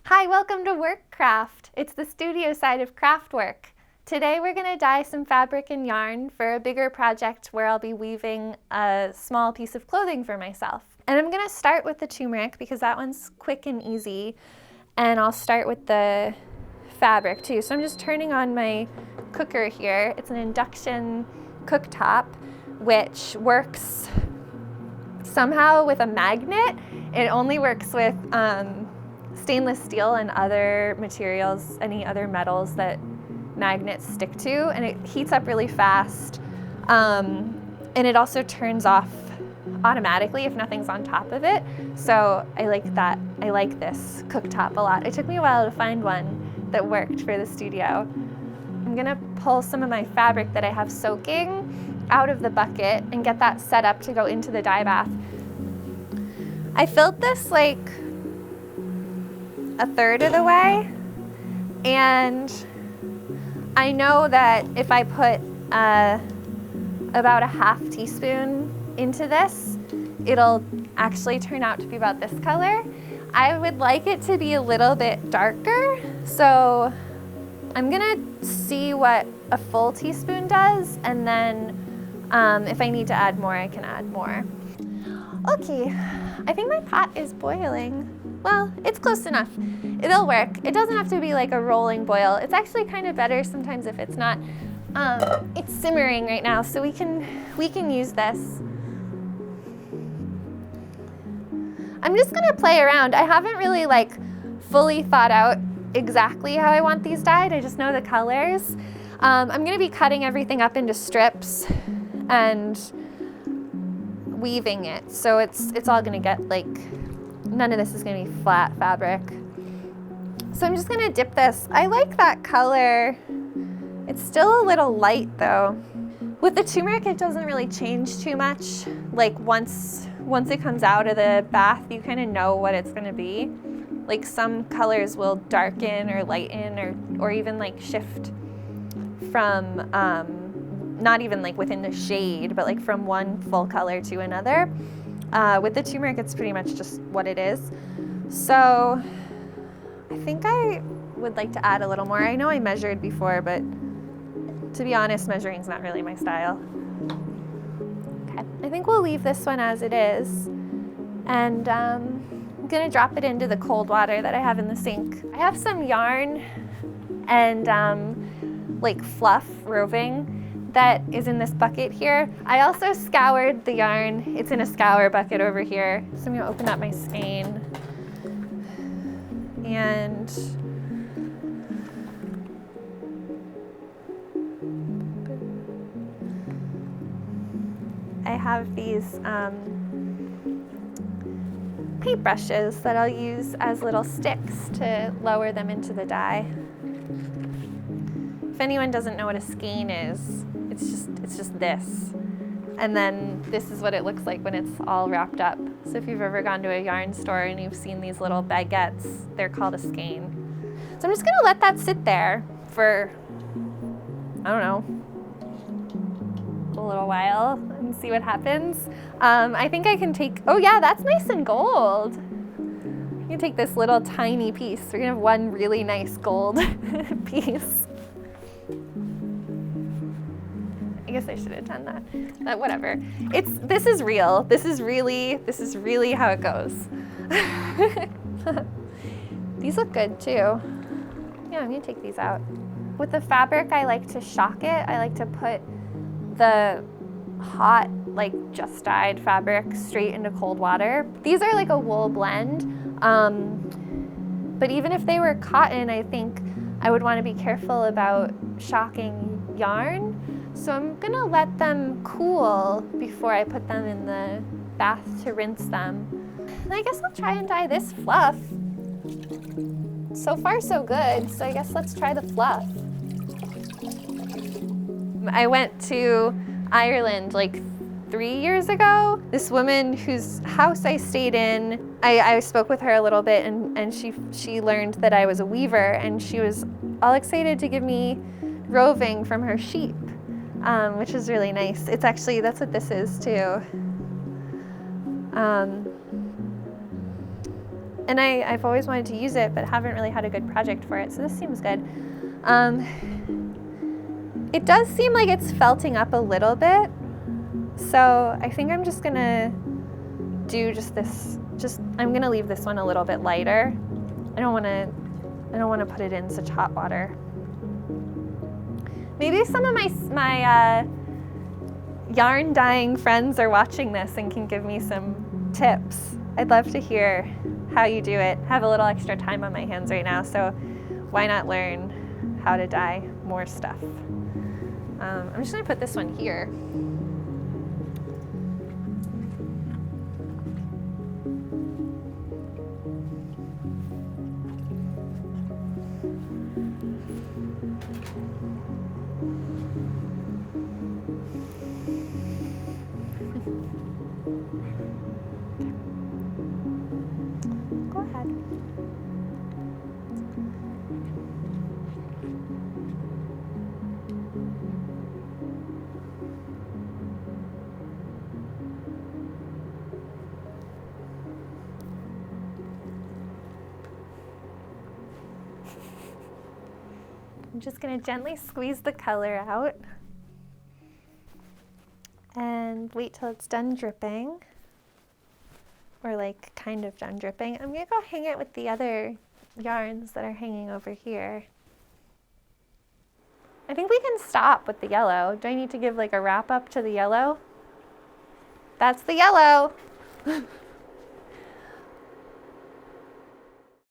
Hi, welcome to Workcraft. It's the studio side of craft work. Today we're going to dye some fabric and yarn for a bigger project where I'll be weaving a small piece of clothing for myself. And I'm going to start with the turmeric because that one's quick and easy. And I'll start with the fabric too. So I'm just turning on my cooker here. It's an induction cooktop which works somehow with a magnet. It only works with stainless steel and other materials, any other metals that magnets stick to, and it heats up really fast. And it also turns off automatically if nothing's on top of it. So I like that. I like this cooktop a lot. It took me a while to find one that worked for the studio. I'm gonna pull some of my fabric that I have soaking out of the bucket and get that set up to go into the dye bath. I filled this like a third of the way, and I know that if I put about a half teaspoon into this, it'll actually turn out to be about this color. I would like it to be a little bit darker, so I'm gonna see what a full teaspoon does, and then if I need to add more, I can add more. Okay, I think my pot is boiling. Well, it's close enough. It'll work. It doesn't have to be like a rolling boil. It's actually kind of better sometimes if it's not. It's simmering right now, so we can use this. I'm just gonna play around. I haven't really like fully thought out exactly how I want these dyed. I just know the colors. I'm gonna be cutting everything up into strips and weaving it, so it's all gonna get like, none of this is gonna be flat fabric. So I'm just gonna dip this. I like that color. It's still a little light though. With the turmeric, it doesn't really change too much. Like once it comes out of the bath, you kind of know what it's gonna be. Like some colors will darken or lighten or even like shift from, not even like within the shade, but like from one full color to another. With the turmeric, it's pretty much just what it is. So I think I would like to add a little more. I know I measured before, but to be honest, measuring's not really my style. Okay, I think we'll leave this one as it is. And I'm gonna drop it into the cold water that I have in the sink. I have some yarn and like fluff, roving, that is in this bucket here. I also scoured the yarn. It's in a scour bucket over here. So I'm gonna open up my skein. And I have these paintbrushes that I'll use as little sticks to lower them into the dye. If anyone doesn't know what a skein is, it's just this. And then this is what it looks like when it's all wrapped up. So if you've ever gone to a yarn store and you've seen these little baguettes, they're called a skein. So I'm just gonna let that sit there for, I don't know, a little while and see what happens. I think I can take, oh yeah, that's nice and gold. You can take this little tiny piece. We're gonna have one really nice gold piece. I guess I should have done that. But whatever. This is real. This is really how it goes. These look good too. Yeah, I'm gonna take these out. With the fabric, I like to shock it. I like to put the hot, like just dyed fabric straight into cold water. These are like a wool blend. But even if they were cotton, I think I would want to be careful about shocking yarn. So I'm gonna let them cool before I put them in the bath to rinse them. And I guess I'll try and dye this fluff. So far so good, so I guess let's try the fluff. I went to Ireland like 3 years ago. This woman whose house I stayed in, I spoke with her a little bit, and she learned that I was a weaver, and she was all excited to give me roving from her sheep. Which is really nice. It's actually, that's what this is too. And I've always wanted to use it, but haven't really had a good project for it, so this seems good. It does seem like it's felting up a little bit, so I think I'm just gonna do I'm gonna leave this one a little bit lighter. I don't wanna put it in such hot water. Maybe some of my yarn dyeing friends are watching this and can give me some tips. I'd love to hear how you do it. I have a little extra time on my hands right now, so why not learn how to dye more stuff? I'm just gonna put this one here. Go ahead. I'm just going to gently squeeze the color out and wait till it's done dripping, or like kind of done dripping. I'm going to go hang it with the other yarns that are hanging over here. I think we can stop with the yellow. Do I need to give like a wrap up to the yellow? That's the yellow.